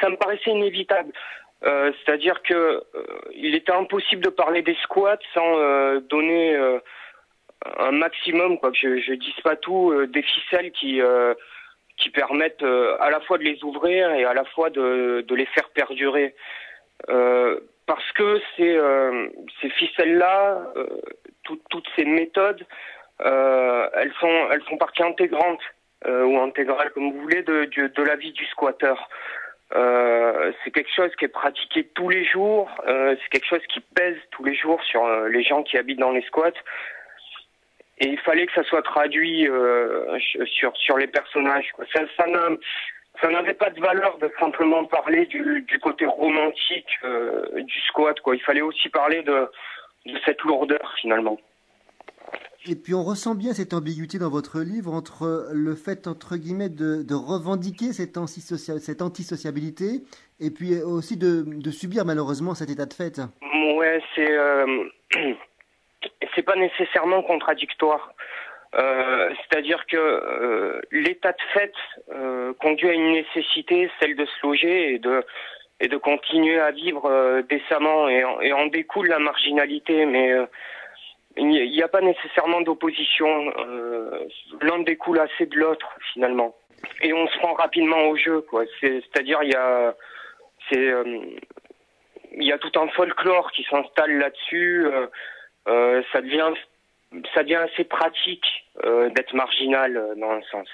ça me paraissait inévitable. C'est-à-dire que il était impossible de parler des squats sans donner un maximum, quoi. Que je dise pas tout, des ficelles qui permettent à la fois de les ouvrir et à la fois de les faire perdurer. Parce que ces ficelles-là, toutes ces méthodes, elles font partie intégrante ou intégrale, comme vous voulez, de la vie du squatteur. C'est quelque chose qui est pratiqué tous les jours, c'est quelque chose qui pèse tous les jours sur les gens qui habitent dans les squats. Et il fallait que ça soit traduit sur les personnages, quoi. Ça n'avait pas de valeur de simplement parler du côté romantique du squat, quoi. Il fallait aussi parler de cette lourdeur, finalement. Et puis on ressent bien cette ambiguïté dans votre livre entre le fait, entre guillemets, de revendiquer cette antisociabilité et puis aussi de subir malheureusement cet état de fait. Ouais, c'est pas nécessairement contradictoire. C'est-à-dire que l'état de fait conduit à une nécessité, celle de se loger et de continuer à vivre décemment, et en découle la marginalité, mais il n'y a pas nécessairement d'opposition. L'un découle assez de l'autre, finalement. Et on se rend rapidement au jeu, quoi. C'est-à-dire, il y a tout un folklore qui s'installe là-dessus. Ça devient assez pratique d'être marginal, dans un sens.